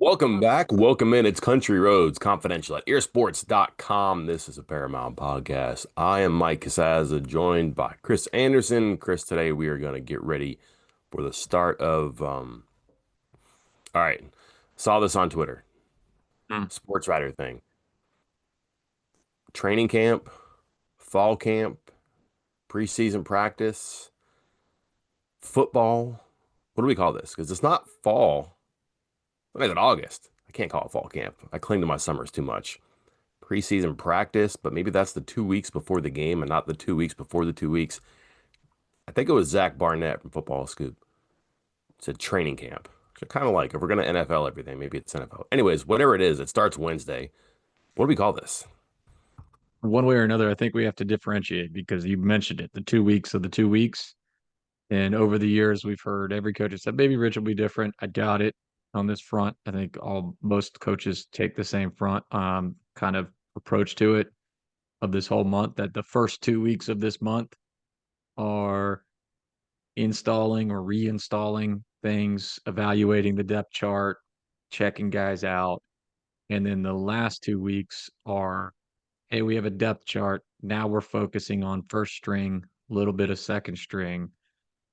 Welcome back. Welcome in. It's Country Roads Confidential at earsports.com. This is a Paramount podcast. I am Mike Casaza, joined by Chris Anderson. Chris, today we are going to get ready for the start of, all right, saw this on Twitter, Hmm. sports writer thing. Training camp, fall camp, preseason practice, football. What do we call this? Because it's not fall. It's not even August. I can't call it fall camp. I cling to my summers too much. Preseason practice, but maybe that's the 2 weeks before the game and not the 2 weeks before the 2 weeks. I think it was Zach Barnett from Football Scoop said training camp. So kind of like if we're gonna NFL everything, maybe it's NFL. Anyways, whatever it is, it starts Wednesday. What do we call this? One way or another, I think we have to differentiate because you mentioned it, the 2 weeks of the 2 weeks. And over the years, we've heard every coach has said maybe Rich will be different. I doubt it on this front. I think most coaches take the same kind of approach to it of this whole month, that the first 2 weeks of this month are installing or reinstalling things, evaluating the depth chart, checking guys out. And then the last 2 weeks are, hey, we have a depth chart. Now we're focusing on first string, a little bit of second string,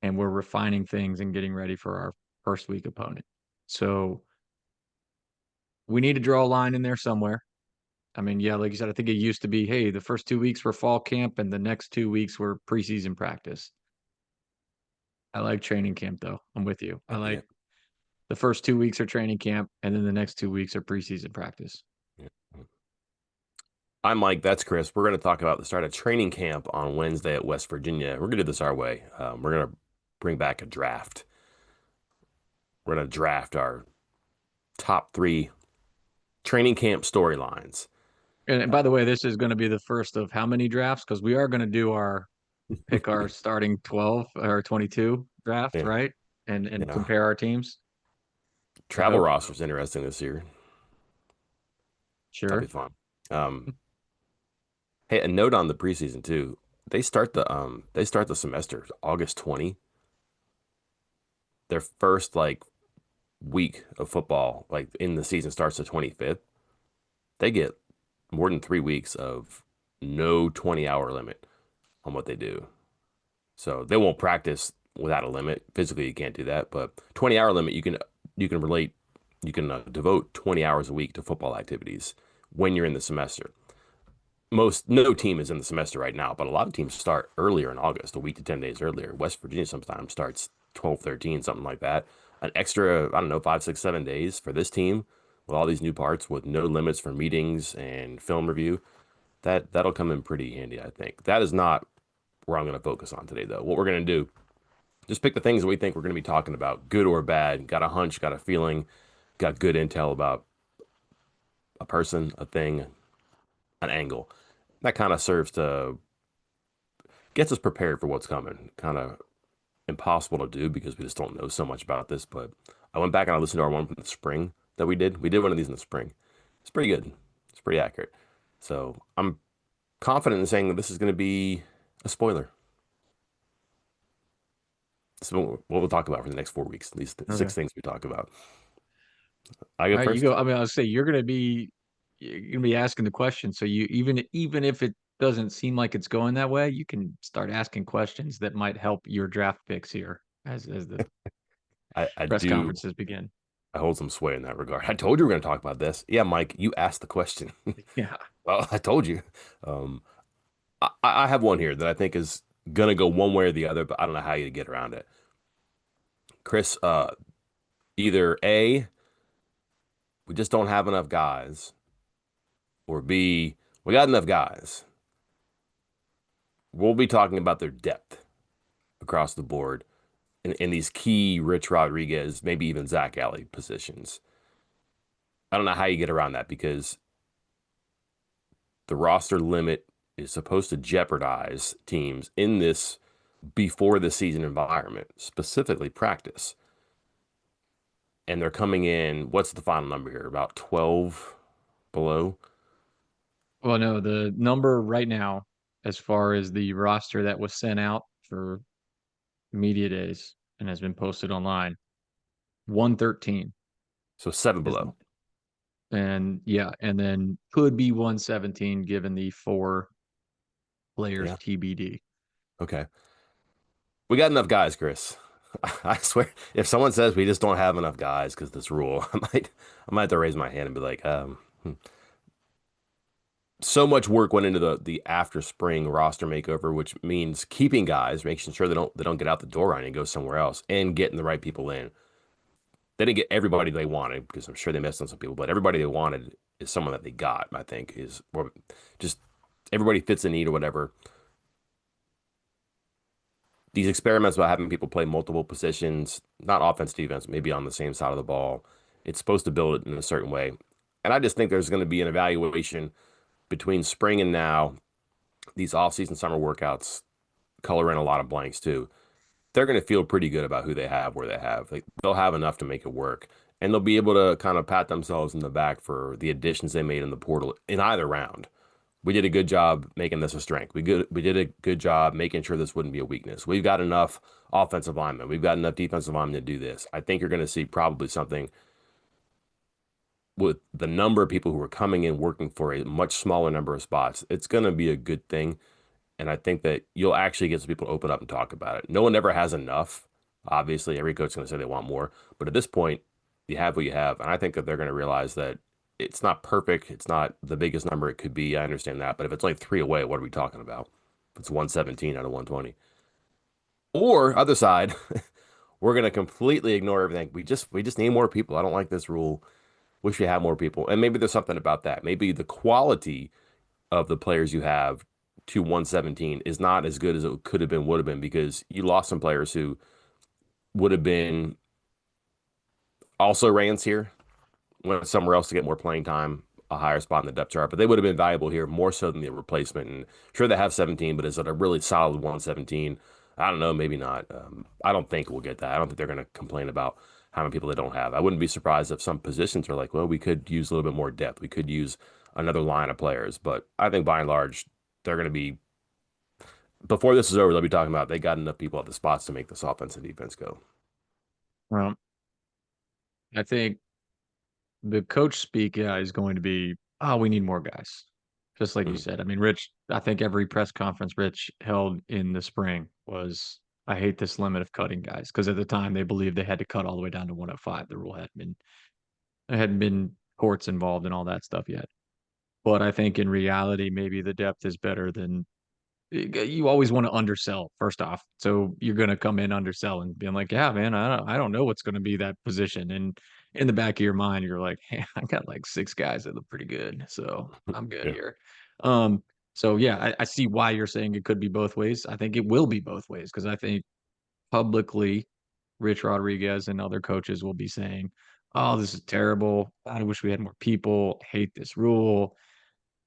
and we're refining things and getting ready for our first week opponent. So we need to draw a line in there somewhere. I mean, yeah, like you said, I think it used to be, hey, the first 2 weeks were fall camp and the next 2 weeks were preseason practice. I like training camp though. I'm with you. I Yeah. like the first 2 weeks are training camp and then the next 2 weeks are preseason practice. Yeah. I'm Mike. That's Chris. We're going to talk about the start of training camp on Wednesday at West Virginia. We're going to do this our way. We're going to bring back a draft. We're going to draft our top three training camp storylines. And by the way, this is going to be the first of how many drafts? Because we are going to do our pick our starting 12 or 22 draft, Yeah. right? And Yeah. compare our teams. I Travel hope. roster's interesting this year. That'll be Sure. fun. Um, Hey, a note on the preseason too. They start the semester August 20. Their first like week of football, like in the season starts the 25th. They get more than 3 weeks of no 20-hour limit on what they do. So they won't practice without a limit. Physically, you can't do that, but 20-hour limit, you can devote 20 hours a week to football activities when you're in the semester. No team is in the semester right now, but a lot of teams start earlier in August, a week to 10 days earlier. West Virginia sometimes starts 12, 13, something like that. An extra, I don't know, 5, 6, 7 days for this team with all these new parts with no limits for meetings and film review. That'll come in pretty handy, I think. That is not where I'm going to focus on today, though. What we're going to do, just pick the things that we think we're going to be talking about, good or bad. Got a hunch, got a feeling, got good intel about a person, a thing, an angle. That kind of serves to gets us prepared for what's coming. Kind of impossible to do because we just don't know so much about this. But I went back and I listened to our one from the spring that we did. We did one of these in the spring. It's pretty good. It's pretty accurate. So I'm confident in saying that this is going to be a spoiler. So what we'll talk about for the next 4 weeks. These Okay. six things we talk about. I go All right, you first. go. I mean, I'll say you're gonna be asking the question. So you even if it doesn't seem like it's going that way, you can start asking questions that might help your draft picks here as the I press do. conferences begin. I hold some sway in that regard. I told you we are going to talk about this. Yeah, Mike, you asked the question. Yeah. Well, I told you. Um, I have one here that I think is gonna go one way or the other, but I don't know how you get around it. Chris, either A, we just don't have enough guys, or B, we got enough guys. We'll be talking about their depth across the board in these key Rich Rodriguez, maybe even Zach Alley positions. I don't know how you get around that because the roster limit is supposed to jeopardize teams in this before the season environment, specifically practice. And they're coming in, what's the final number here? About 12 below? Well, no, the number right now, as far as the roster that was sent out for media days and has been posted online, 113 So seven is below. And yeah, and then could be 117 given the four players Yeah. TBD. Okay. We got enough guys, Chris. I swear, if someone says we just don't have enough guys because this rule, I might have to raise my hand and be like, so much work went into the after spring roster makeover, which means keeping guys, making sure they don't get out the door on and go somewhere else, and getting the right people in. They didn't get everybody they wanted because I'm sure they missed on some people, but everybody they wanted is someone that they got. I think is or just everybody fits a need or whatever. These experiments about having people play multiple positions, not offense, defense, maybe on the same side of the ball, it's supposed to build it in a certain way. And I just think there's going to be an evaluation between spring and now. These off-season summer workouts color in a lot of blanks too. They're going to feel pretty good about who they have, where they have. Like they'll have enough to make it work, and they'll be able to kind of pat themselves in the back for the additions they made in the portal in either round. We did a good job making this a strength. We did a good job making sure this wouldn't be a weakness. We've got enough offensive linemen. We've got enough defensive linemen to do this. I think you're going to see probably something with the number of people who are coming in working for a much smaller number of spots. It's going to be a good thing. And I think that you'll actually get some people to open up and talk about it. No one ever has enough. Obviously, every coach is going to say they want more. But at this point, you have what you have. And I think that they're going to realize that it's not perfect. It's not the biggest number it could be. I understand that. But if it's only three away, what are we talking about? If it's 117 out of 120. Or other side, we're going to completely ignore everything. We just need more people. I don't like this rule. Wish we had more people. And maybe there's something about that. Maybe the quality of the players you have to 117 is not as good as it could have been, would have been, because you lost some players who would have been also Rans here, went somewhere else to get more playing time, a higher spot in the depth chart, but they would have been valuable here more so than the replacement. And sure, they have 17, but is it a really solid 117? I don't know, maybe not. I don't think we'll get that. I don't think they're going to complain about how many people they don't have. I wouldn't be surprised if some positions are like, well, we could use a little bit more depth. We could use another line of players. But I think by and large, they're going to be before this is over, they'll be talking about they got enough people at the spots to make this offense and defense go. Well, I think the coach speak, yeah, is going to be, oh, we need more guys. Just like you Mhm. said. I mean, Rich, I think every press conference Rich held in the spring was, I hate this limit of cutting guys. Because at the time they believed they had to cut all the way down to 105. The rule hadn't been courts involved and all that stuff yet. But I think in reality, maybe the depth is better than you always want to undersell first off. So you're going to come in undersell and being like, yeah, man, I don't know what's going to be that position. And in the back of your mind, you're like, hey, I got like six guys that look pretty good. So I'm good Yeah, here. Um, so yeah, I see why you're saying it could be both ways. I think it will be both ways because I think publicly Rich Rodriguez and other coaches will be saying, oh, this is terrible. I wish we had more people. Hate this rule.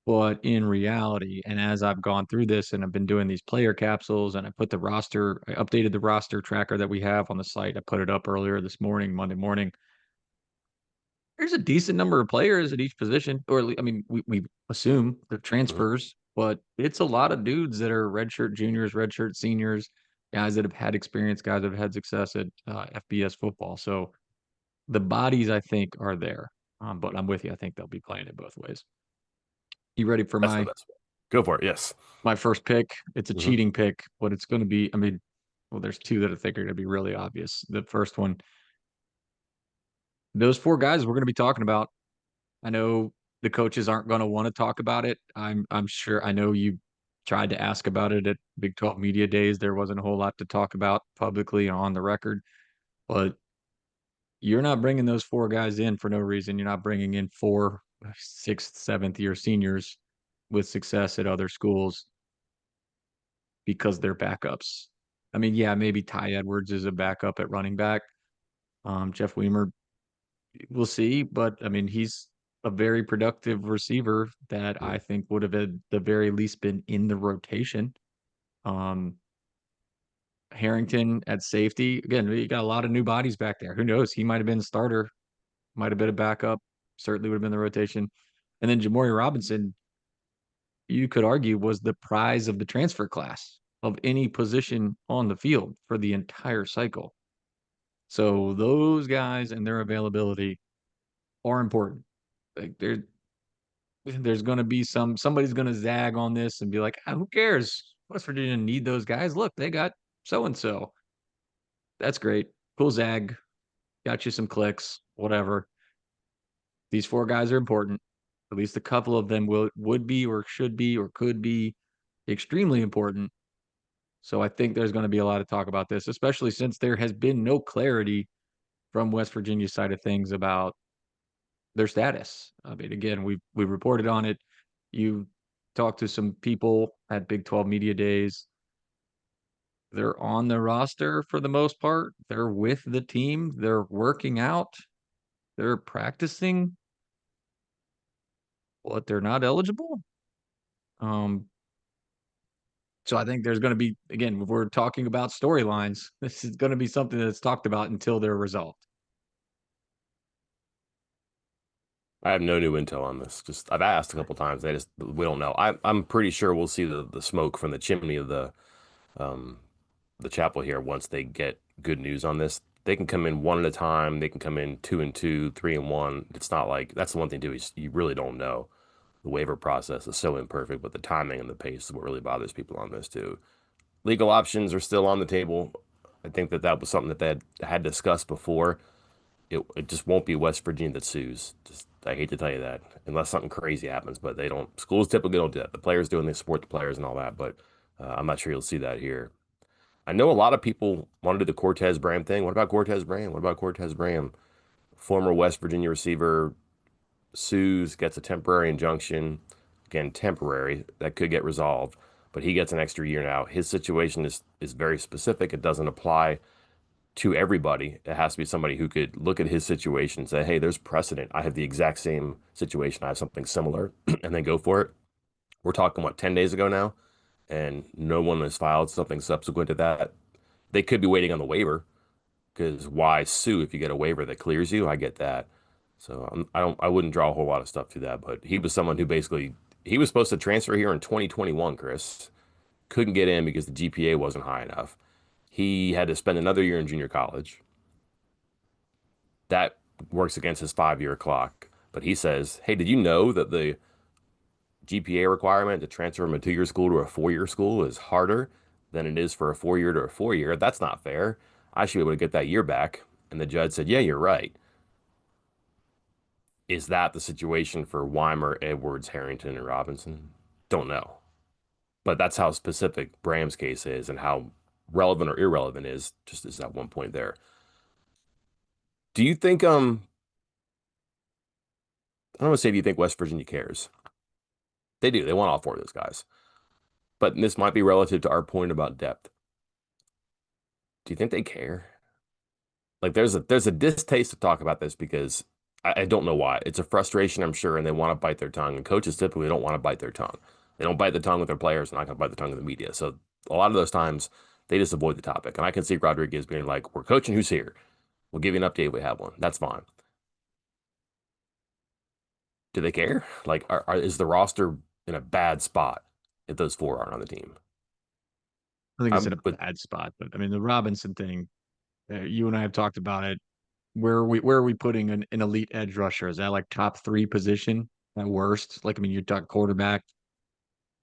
But in reality, and as I've gone through this and I've been doing these player capsules and I updated the roster tracker that we have on the site. I put it up earlier this morning, Monday morning. There's a decent number of players at each position, or I mean, we assume the mhm, transfers, but it's a lot of dudes that are redshirt juniors, redshirt seniors, guys that have had experience, guys that have had success at FBS football. So the bodies, I think, are there. But I'm with you. I think they'll be playing it both ways. You ready for that's the my best way. Go for it. Yes. my first pick? It's a Hmm. cheating pick, but it's going to be, I mean, well, there's two that I think are going to be really obvious. The first one, those four guys we're going to be talking about. I know the coaches aren't going to want to talk about it. I'm sure I know you tried to ask about it at Big 12 Media Days. There wasn't a whole lot to talk about publicly on the record, but you're not bringing those four guys in for no reason. You're not bringing in four sixth, seventh year seniors with success at other schools because they're backups. I mean, yeah, maybe Ty Edwards is a backup at running back. Jeff Weimer, we'll see, but I mean, he's a very productive receiver that I think would have at the very least been in the rotation. Um, Harrington at safety. Again, we got a lot of new bodies back there. Who knows? He might have been a starter, might have been a backup, certainly would have been the rotation. And then Jamori Robinson, you could argue, was the prize of the transfer class of any position on the field for the entire cycle. So those guys and their availability are important. Like there's going to be somebody's going to zag on this and be like, ah, who cares? West Virginia need those guys. Look, they got so and so. That's great. Cool zag. Got you some clicks. Whatever. These four guys are important. At least a couple of them would be or should be or could be extremely important. So I think there's going to be a lot of talk about this, especially since there has been no clarity from West Virginia's side of things about their status. I mean, again, we reported on it. You talked to some people at Big 12 Media Days. They're on the roster for the most part. They're with the team. They're working out. They're practicing, but they're not eligible. Um, so I think there's going to be, again, if we're talking about storylines, this is going to be something that's talked about until they're resolved. I have no new intel on this. Just I've asked a couple times. They just we don't know. I'm pretty sure we'll see the smoke from the chimney of um the chapel here once they get good news on this. They can come in one at a time. They can come in 2-2, 3-1. It's not like that's the one thing too. Is you really don't know. The waiver process is so imperfect, but the timing and the pace is what really bothers people on this too. Legal options are still on the table. I think that was something that they had discussed before. It just won't be West Virginia that sues. Just I hate to tell you that, unless something crazy happens. But they don't. Schools typically don't do that. The players do, and they support the players and all that. But I'm not sure you'll see that here. I know a lot of people want to do the Cortez Bram thing. What about Cortez Bram? What about Cortez Bram? Former West Virginia receiver sues, gets a temporary injunction. Again, temporary. That could get resolved, but he gets an extra year now. His situation is very specific. It doesn't apply to everybody. It has to be somebody who could look at his situation and say, hey, there's precedent. I have the exact same situation. I have something similar, and then go for it. We're talking, what, 10 days ago now? And no one has filed something subsequent to that. They could be waiting on the waiver because why sue if you get a waiver that clears you? I get that. So I wouldn't draw a whole lot of stuff to that. But he was someone who basically, he was supposed to transfer here in 2021, Chris. Couldn't get in because the GPA wasn't high enough. He had to spend another year in junior college. That works against his 5 year clock. But he says, hey, did you know that the GPA requirement to transfer from a 2 year school to a 4 year school is harder than it is for a 4 year to a 4 year? That's not fair. I should be able to get that year back. And the judge said, yeah, you're right. Is that the situation for Weimer, Edwards, Harrington, and Robinson? Don't know. But that's how specific Bram's case is and how relevant or irrelevant is just as that one point there. Do you think I don't want to say do you think West Virginia cares? They do. They want all four of those guys. But this might be relative to our point about depth. Do you think they care? Like there's a distaste to talk about this because I don't know why. It's a frustration, I'm sure, and they want to bite their tongue. And coaches typically don't want to bite their tongue. They don't bite the tongue with their players, they're not going to bite the tongue of the media. So a lot of those times they just avoid the topic. And I can see Rodriguez being like, "We're coaching who's here. We'll give you an update if we have one. That's fine." Do they care? Like, is the roster in a bad spot if those four aren't on the team? I think it's in I'm a but bad spot, but I mean the Robinson thing. You and I have talked about it. Where are we putting an elite edge rusher? Is that like top three position at worst? Like I mean, you talk quarterback,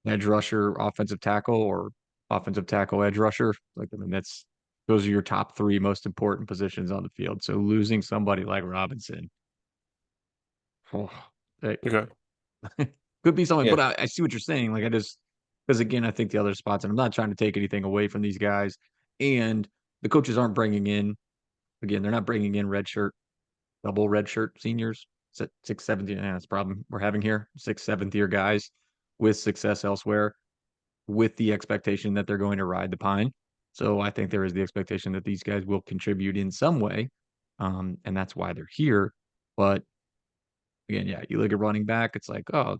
edge rusher, offensive tackle, or offensive tackle, edge rusher. Like I mean, that's those are your top three most important positions on the field. So losing somebody like Robinson, oh, that okay. could be something. Yeah. But I see what you're saying. Like I just because again, I think the other spots, and I'm not trying to take anything away from these guys, and the coaches aren't bringing in again, they're not bringing in double redshirt seniors, sixth, seventh year. That's the problem we're having here. Sixth, seventh year guys with success elsewhere, with the expectation that they're going to ride the pine. So I think there is the expectation that these guys will contribute in some way, and that's why they're here. But again, yeah, you look at running back, it's like, oh,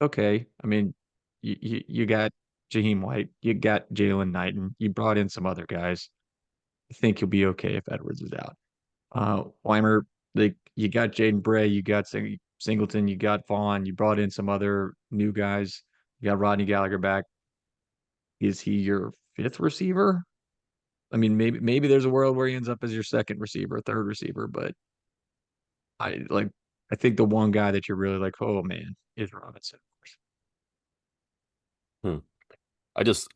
okay. I mean, you got Jaheim White, you got Jalen Knighton, you brought in some other guys. I think you'll be okay if Edwards is out. Weimer, you got Jaden Bray, you got Singleton, you got Vaughn, you brought in some other new guys. You got Rodney Gallagher back. Is he your fifth receiver? I mean, maybe there's a world where he ends up as your second receiver, third receiver, but I like I think the one guy that you're really like, oh man, is Robinson. Hmm.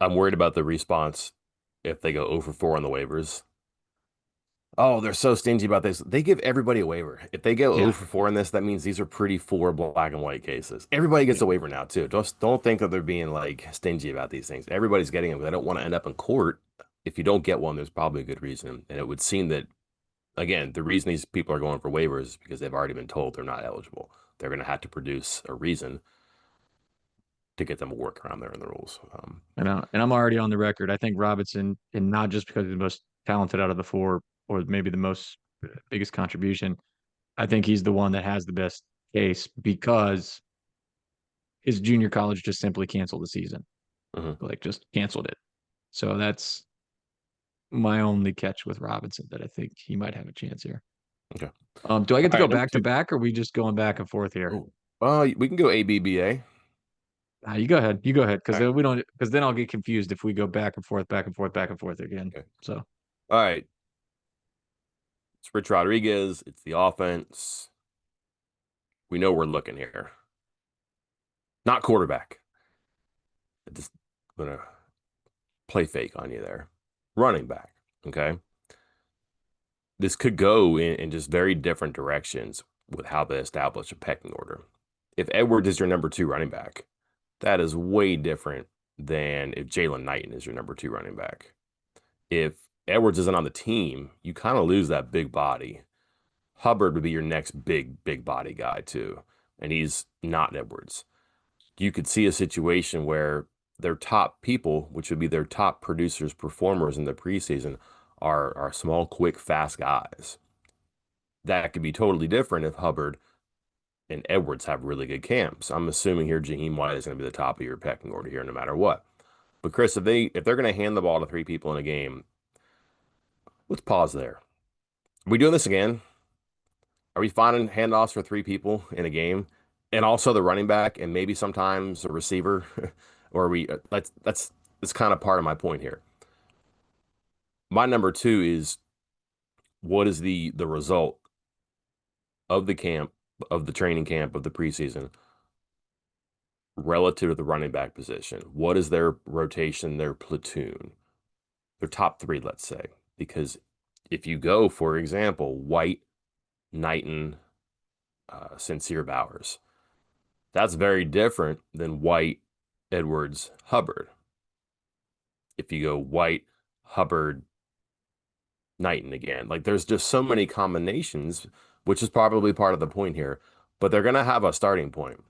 I'm worried about the response if they go 0 for 4 on the waivers. Oh, they're so stingy about this. They give everybody a waiver. If they go 0 Yeah, for 4 in this, that means these are pretty four black and white cases. Everybody gets yeah, a waiver now, too. Just don't think that they're being like stingy about these things. Everybody's getting them. They don't want to end up in court. If you don't get one, there's probably a good reason. And it would seem that, again, the reason these people are going for waivers is because they've already been told they're not eligible. They're going to have to produce a reason to get them to work around there in the rules. and I'm already on the record. I think Robinson, and not just because he's the most talented out of the four, or maybe the most biggest contribution. I think he's the one that has the best case because his junior college just simply canceled the season, Mhm. like just canceled it. So that's my only catch with Robinson that I think he might have a chance here. Okay. Do I get to All go right, number back to two. back, or are we just going back and forth here? Oh, we can go ABBA. You go ahead. You go ahead, because All right. then we don't. Because then I'll get confused if we go back and forth, back and forth, back and forth again. Okay. So All right. It's Rich Rodriguez. It's the offense. We know we're looking here. Not quarterback. I just gonna play fake on you there. Running back. Okay. This could go in just very different directions with how they establish a pecking order. If Edwards is your number two running back, that is way different than if Jalen Knighton is your number two running back. If Edwards isn't on the team, you kind of lose that big body. Hubbard would be your next big body guy too, and he's not Edwards. You could see a situation where their top people, which would be their top producers, performers in the preseason, are small, quick, fast guys. That could be totally different if Hubbard and Edwards have really good camps. I'm assuming here Jaheim White is going to be the top of your pecking order here, no matter what. But Chris, if they're going to hand the ball to three people in a game, let's pause there. Are we doing this again? Are we finding handoffs for three people in a game, and also the running back, and maybe sometimes a receiver? Or are we? That's kind of part of my point here. My number two is what is the result of the camp, of the training camp, of the preseason relative to the running back position? What is their rotation, their platoon, their top three, let's say? Because if you go, for example, White, Knighton, Sincere Bowers, that's very different than White, Edwards, Hubbard. If you go White, Hubbard, Knighton again, like there's just so many combinations, which is probably part of the point here. But they're gonna have a starting point.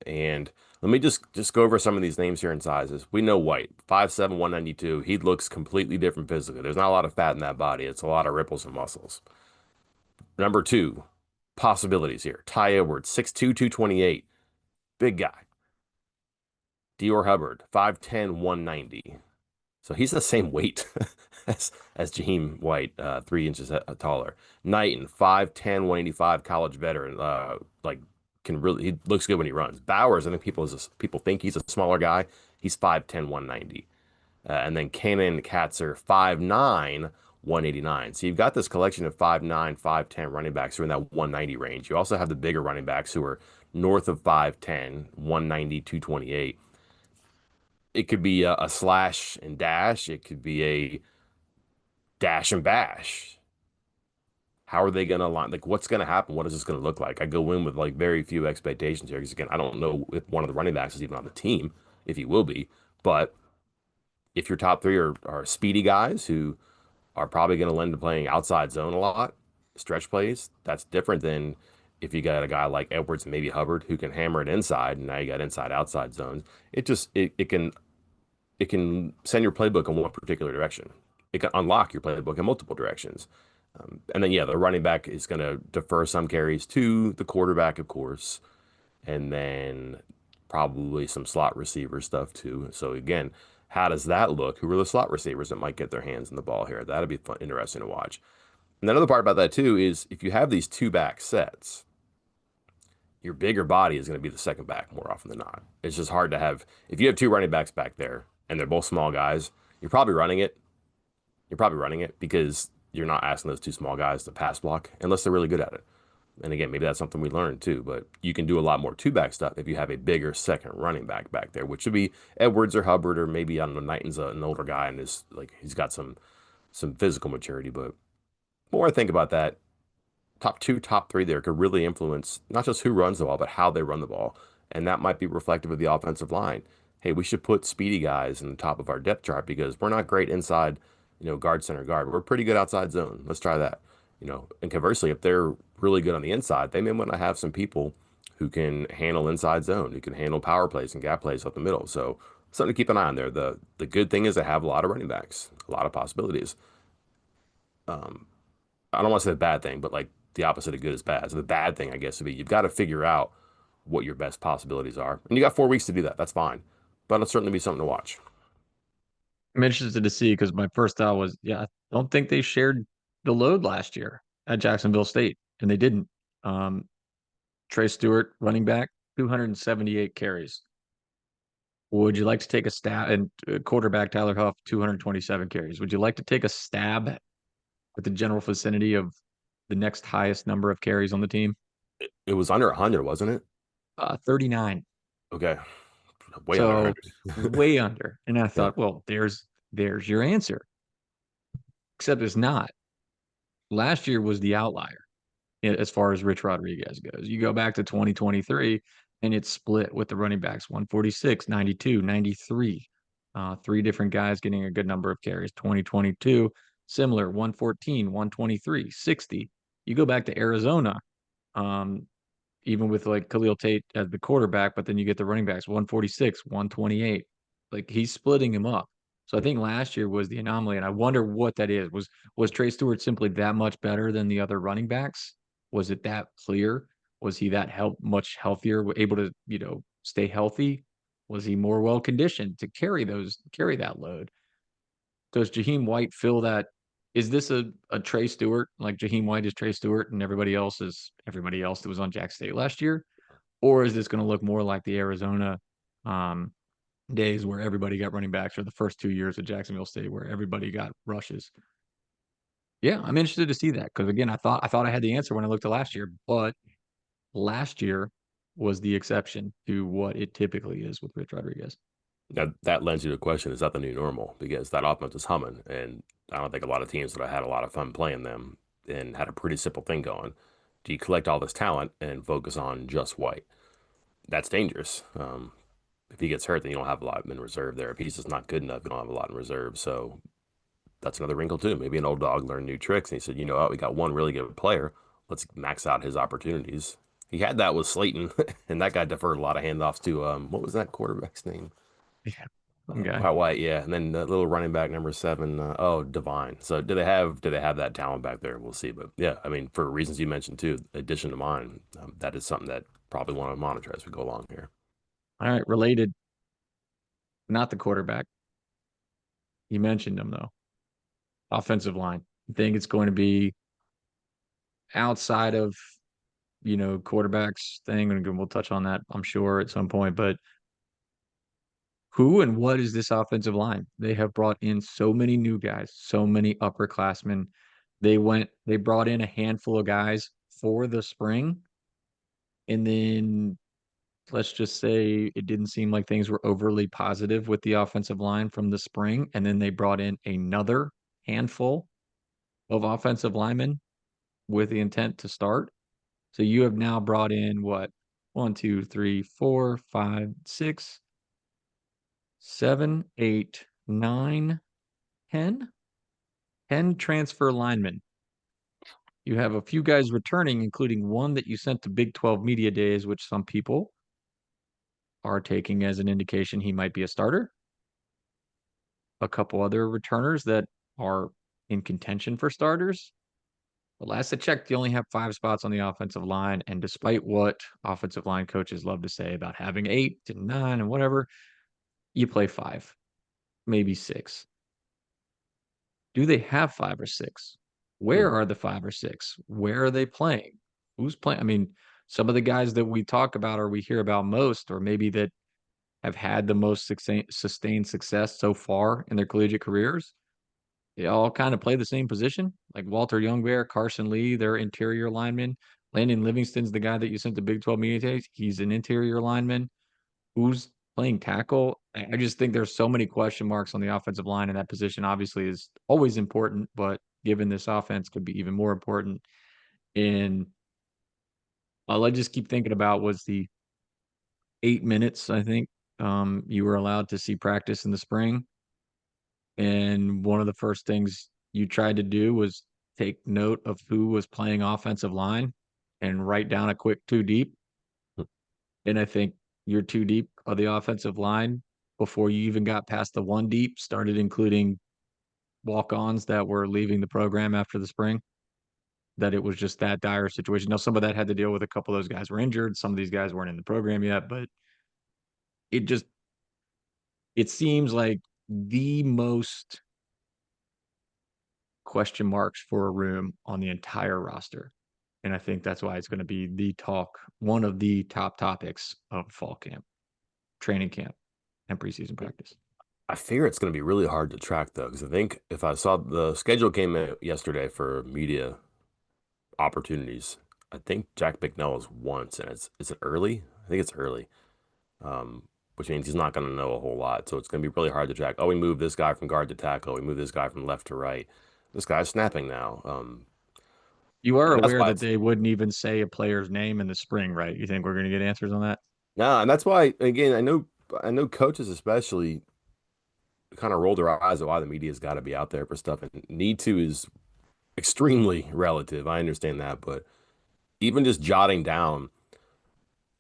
And let me just go over some of these names here and sizes. We know White, 5'7", 192. He looks completely different physically. There's not a lot of fat in that body. It's a lot of ripples and muscles. Number two, possibilities here. Ty Edwards, 6'2", 228. Big guy. Dior Hubbard, 5'10", 190. So he's the same weight as Jaheim White, 3 inches taller. Knighton, 5'10", 185, college veteran. Like he looks good when he runs. Bowers, I think people think he's a smaller guy. He's 5'10", 190. And then Kanan Katzer, 5'9", 189. So you've got this collection of 5'9", 5'10 running backs who are in that 190 range. You also have the bigger running backs who are north of 5'10", 190, 228. It could be a slash and dash. It could be a dash and bash. How are they going to line? Like, what's going to happen? What is this going to look like? I go in with like very few expectations here because again, I don't know if one of the running backs is even on the team, if he will be. But if your top three are speedy guys who are probably going to lend to playing outside zone a lot, stretch plays, that's different than if you got a guy like Edwards and maybe Hubbard who can hammer it inside, and now you got inside outside zones. It can send your playbook in one particular direction. It can unlock your playbook in multiple directions. And then, yeah, the running back is going to defer some carries to the quarterback, of course, and then probably some slot receiver stuff too. So, again, how does that look? Who are the slot receivers that might get their hands in the ball here? That'd be fun, interesting to watch. And another part about that too is if you have these two back sets, your bigger body is going to be the second back more often than not. It's just hard to have, if you have two running backs back there and they're both small guys, you're probably running it. You're probably running it because you're not asking those two small guys to pass block unless they're really good at it. And again, maybe that's something we learned too, but you can do a lot more two back stuff if you have a bigger second running back there, which would be Edwards or Hubbard, or maybe, I don't know, Knighton's an older guy and is like, he's got some physical maturity. But the more I think about that, top two, top three there could really influence not just who runs the ball, but how they run the ball. And that might be reflective of the offensive line. Hey, we should put speedy guys in the top of our depth chart because we're not great inside, guard, center, guard. We're pretty good outside zone. Let's try that. And conversely, if they're really good on the inside, they may want to have some people who can handle inside zone, who can handle power plays and gap plays up the middle. So something to keep an eye on there. The good thing is they have a lot of running backs, a lot of possibilities. I don't want to say the bad thing, but like the opposite of good is bad. So the bad thing, I guess, would be you've got to figure out what your best possibilities are. And you got 4 weeks to do that. That's fine. But it'll certainly be something to watch. I'm interested to see because my first thought was, yeah, I don't think they shared the load last year at Jacksonville State, and they didn't. Um, Trey Stewart, running back, 278 carries. Would you like to take a stab? And quarterback Tyler Huff, 227 carries. Would you like to take a stab at the general vicinity of the next highest number of carries on the team? It was under 100, wasn't it? 39. Okay. Way under So 100. way under. And I Yeah. thought, well, there's your answer. Except it's not. Last year was the outlier as far as Rich Rodriguez goes. You go back to 2023 and it's split with the running backs 146, 92, 93. Three different guys getting a good number of carries. 2022, similar 114, 123, 60. You go back to Arizona, um, even with like Khalil Tate as the quarterback, but then you get the running backs 146, 128. Like he's splitting him up. So I think last year was the anomaly, and I wonder what that is. Was Trey Stewart simply that much better than the other running backs? Was it that clear? Was he that much healthier, able to, stay healthy? Was he more well conditioned to carry that load? Does Jaheim White fill that? Is this a Trey Stewart? Like Jaheim White is Trey Stewart and everybody else is everybody else that was on Jack State last year? Or is this going to look more like the Arizona um, days where everybody got running backs, or the first 2 years at Jacksonville State where everybody got rushes? Yeah, I'm interested to see that because again, I thought I had the answer when I looked at last year, but last year was the exception to what it typically is with Rich Rodriguez. That lends you to question, is that the new normal? Because that offense is humming. And I don't think a lot of teams that have had a lot of fun playing them and had a pretty simple thing going. Do you collect all this talent and focus on just White? That's dangerous. If he gets hurt, then you don't have a lot in reserve there. If he's just not good enough, you don't have a lot in reserve. So that's another wrinkle too. Maybe an old dog learned new tricks, and he said, you know what, we got one really good player. Let's max out his opportunities. He had that with Slayton, and that guy deferred a lot of handoffs to what was that quarterback's name? Yeah. Okay. White, yeah. And then the little running back number seven, Divine. So do they have that talent back there? We'll see. But yeah, I mean, for reasons you mentioned too, addition to mine, that is something that probably want to monitor as we go along here. All right. Related, not the quarterback. You mentioned him though. Offensive line. I think it's going to be outside of, quarterbacks thing, and we'll touch on that, I'm sure, at some point. But who and what is this offensive line? They have brought in so many new guys, so many upperclassmen. They brought in a handful of guys for the spring, and then let's just say it didn't seem like things were overly positive with the offensive line from the spring, and then they brought in another handful of offensive linemen with the intent to start. So you have now brought in what? One, two, three, four, five, six, seven, eight, nine, 10? 10 transfer linemen. You have a few guys returning, including one that you sent to Big 12 Media Days, which some people are taking as an indication he might be a starter. A couple other returners that are in contention for starters. But last I checked, you only have 5 spots on the offensive line. And despite what offensive line coaches love to say about having 8 and 9 and whatever, you play 5, maybe 6. Do they have 5 or 6? Hmm. Where are the 5 or 6? Where are they playing? Who's playing? I mean, some of the guys that we talk about or we hear about most, or maybe that have had the most sustained success so far in their collegiate careers, they all kind of play the same position. Like Walter Youngbear, Carson Lee, they're interior linemen. Landon Livingston's the guy that you sent the Big 12 media days. He's an interior lineman who's playing tackle. I just think there's so many question marks on the offensive line, and that position obviously is always important, but given this offense could be even more important. And all I just keep thinking about was the 8 minutes, I think, you were allowed to see practice in the spring. And one of the first things you tried to do was take note of who was playing offensive line and write down a quick two deep. And I think your two deep of the offensive line before you even got past the one deep started including walk-ons that were leaving the program after the spring, that it was just that dire situation. Now, some of that had to deal with a couple of those guys were injured. Some of these guys weren't in the program yet, but it just it seems like the most question marks for a room on the entire roster. And I think that's why it's going to be the talk, one of the top topics of fall camp, training camp, and preseason practice. I fear it's going to be really hard to track though, because I think if I saw the schedule came out yesterday for media opportunities, I think Jack Bicknell is once, and is it early? I think it's early, um, which means he's not going to know a whole lot. So it's going to be really hard to track. Oh, we moved this guy from guard to tackle. We moved this guy from left to right. This guy's snapping now. You are And that's aware why that it's they wouldn't even say a player's name in the spring, right? You think we're going to get answers on that? no, and that's why again I know coaches especially kind of roll their eyes at why the media's got to be out there for stuff, and need to is extremely relative. I understand that, but even just jotting down,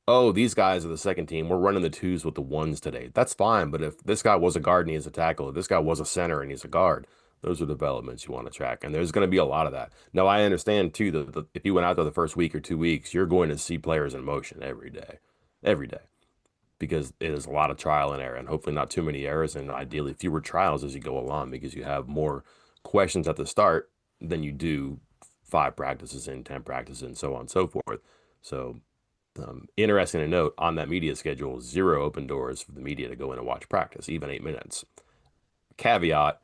oh, these guys are the second team. We're running the twos with the ones today. That's fine. But if this guy was a guard and he's a tackle, if this guy was a center and he's a guard, those are developments you want to track. And there's going to be a lot of that. Now, I understand too that if you went out there the first week or 2 weeks, you're going to see players in motion every day, because it is a lot of trial and error, and hopefully not too many errors, and ideally fewer trials as you go along, because you have more questions at the start than you do 5 practices in, 10 practices, and so on and so forth. So, interesting to note on that media schedule, zero open doors for the media to go in and watch practice, even 8 minutes. Caveat: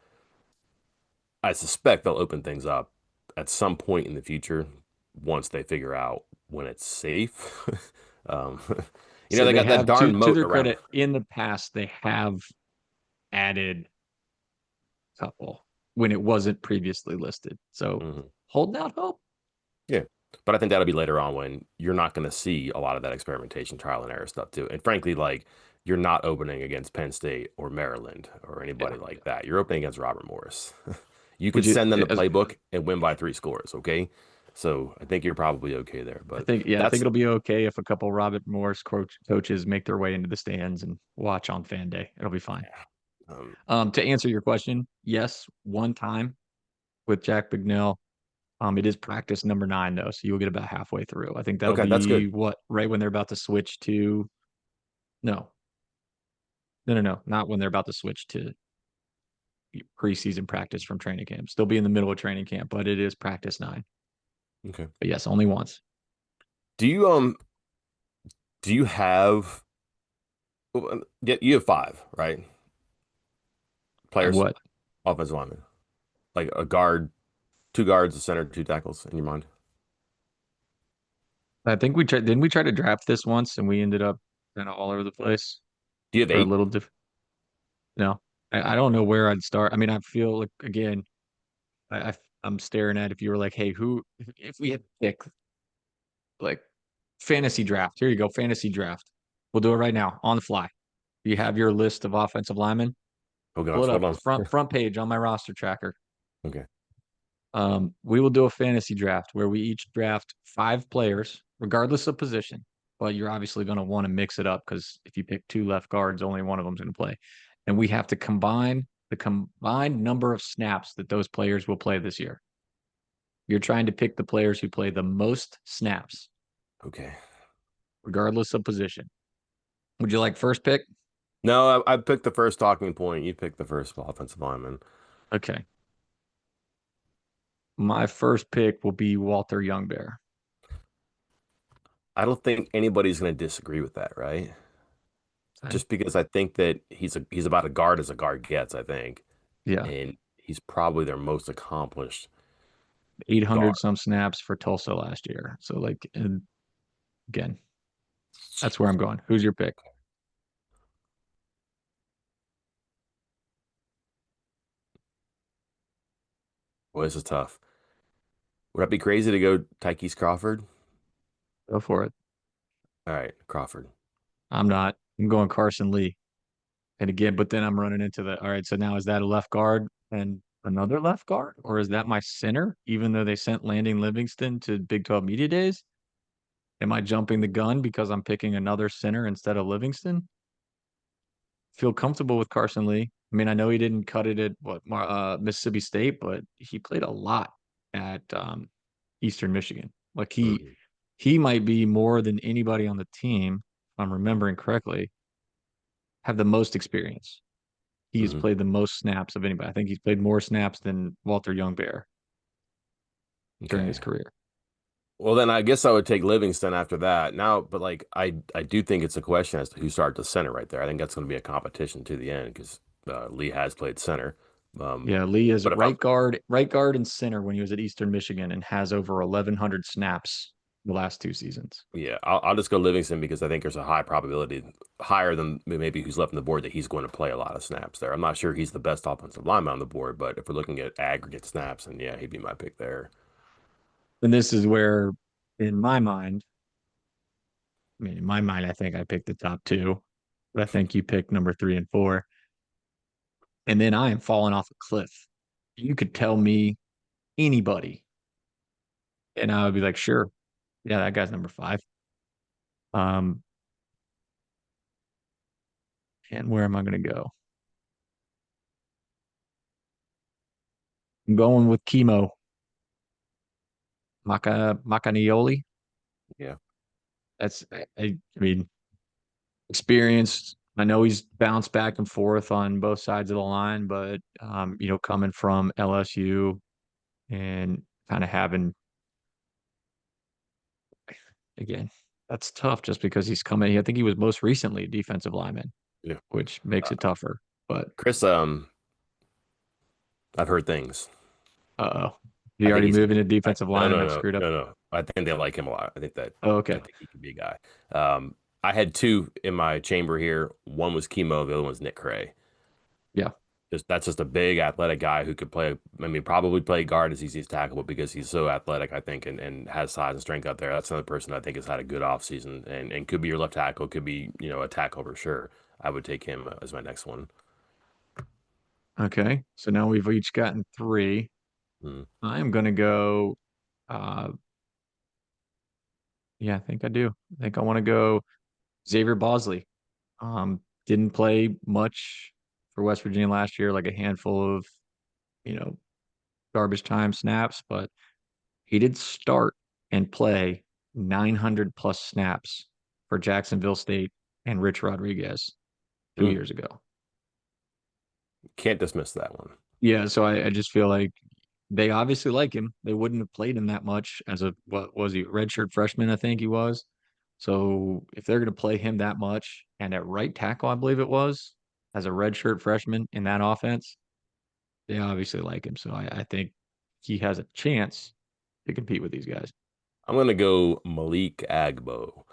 I suspect they'll open things up at some point in the future once they figure out when it's safe. um, So they they got that have to darn moat their around. credit, in the past they have added a couple when it wasn't previously listed. So Mhm. holding out hope. Yeah. But I think that'll be later on when you're not going to see a lot of that experimentation, trial and error stuff too. And frankly, like, you're not opening against Penn State or Maryland or anybody Yeah. like that. You're opening against Robert Morris. You Would could you send them the as playbook and win by 3 scores, okay? So I think you're probably okay there. I But think, yeah, I think that's it'll be okay if a couple Robert Morris coaches make their way into the stands and watch on fan day. It'll be fine. um, To answer your question, yes, one time with Jack Bignell. It is practice number 9 though, so you'll get about halfway through. I think that'll okay, that's be good. what, right when they're about to switch to no, no, not when they're about to switch to preseason practice from training camp. Still be in the middle of training camp, but it is practice 9. Okay. But yes, only once. Do you do you have yeah, you have 5, right? Have Players, what? offensive linemen. Like a guard, 2 guards, a center, 2 tackles in your mind. I think we tried. Didn't we try to draft this once and we ended up kind of all over the place Do you have or a 8? little diff? No, I don't know where I'd start. I mean, I feel like again, I'm staring at if you were like, hey, who if we had to pick like fantasy draft. Here you go, fantasy draft. We'll do it right now on the fly. You have your list of offensive linemen. Oh Pull gosh, it hold up, on. front page on my roster tracker. Okay. We will do a fantasy draft where we each draft 5 players, regardless of position. But you're obviously going to want to mix it up because if you pick 2 left guards, only one of them's going to play. And we have to combine the combined number of snaps that those players will play this year. You're trying to pick the players who play the most snaps, Okay. regardless of position. Would you like first pick? No, I picked the first talking point. You picked the first offensive lineman. Okay. My first pick will be Walter Youngbear. I don't think anybody's going to disagree with that, right? Okay. Just because I think that he's about a guard as a guard gets, I think, Yeah. and he's probably their most accomplished. 800 Guard. some snaps for Tulsa last year. So like, and again, that's where I'm going. Who's your pick? Well, this is tough. Would that be crazy to go Tykees Crawford? Go for it. All right, Crawford. I'm not. I'm going Carson Lee. And again, but then I'm running into the, all right, so now is that a left guard and another left guard? Or is that my center, even though they sent Landing Livingston to Big 12 Media Days? Am I jumping the gun because I'm picking another center instead of Livingston? Feel comfortable with Carson Lee. I mean, I know he didn't cut it at Mississippi State, but he played a lot at Eastern Michigan. Like Mhm. he might be more than anybody on the team, if I'm remembering correctly, have the most experience. He's Mhm. played the most snaps of anybody. I think he's played more snaps than Walter Youngbear during his Okay. career. Well, then I guess I would take Livingston after that. Now, but like I do think it's a question as to who started the center right there. I think that's going to be a competition to the end because Lee has played center. Um, Yeah, Lee is but if I'm right guard and center when he was at Eastern Michigan and has over 1,100 snaps the last two seasons. Yeah, I'll just go Livingston because I think there's a high probability, higher than maybe who's left on the board, that he's going to play a lot of snaps there. I'm not sure he's the best offensive lineman on the board, but if we're looking at aggregate snaps, then yeah, he'd be my pick there. And this is where, in my mind, I mean, in my mind, I think I picked the top two, but I think you picked number three and four. And then I am falling off a cliff. You could tell me anybody, and I would be like, sure, yeah, that guy's number five. Um, and where am I going to go? I'm going with Chemo Macanioli. Yeah. That's I mean, experienced. I know he's bounced back and forth on both sides of the line, but coming from LSU and kind of having again, that's tough just because he's coming. I think he was most recently a defensive lineman, Yeah. which makes Uh, it tougher. But Chris, I've heard things. uh-oh. Did I he think already he's move into I, defensive no, line and no, have no, screwed up? no, no. I think they like him a lot. Oh, I okay. think he could be a guy. I had two in my chamber here. One was Chemo, the other one's Nick Cray. Yeah. That's just a big athletic guy who could play. I mean, probably play guard as easy as tackle, but because he's so athletic, I think, and has size and strength out there, that's another person I think has had a good offseason and could be your left tackle, could be, a tackle for sure. I would take him as my next one. Okay. So now we've each gotten three. Mm, I'm gonna go uh yeah, I think I do. I think I want to go Xavier Bosley. Didn't play much for West Virginia last year, like a handful of, you know, garbage time snaps, but he did start and play 900 plus snaps for Jacksonville State and Rich Rodriguez two mm. years ago. Can't dismiss that one. Yeah, so I just feel like they obviously like him. They wouldn't have played him that much as a what was he, redshirt freshman, I think he was. So if they're going to play him that much and at right tackle, I believe it was, as a redshirt freshman in that offense, they obviously like him. So I think he has a chance to compete with these guys. I'm gonna go Malik Agbo.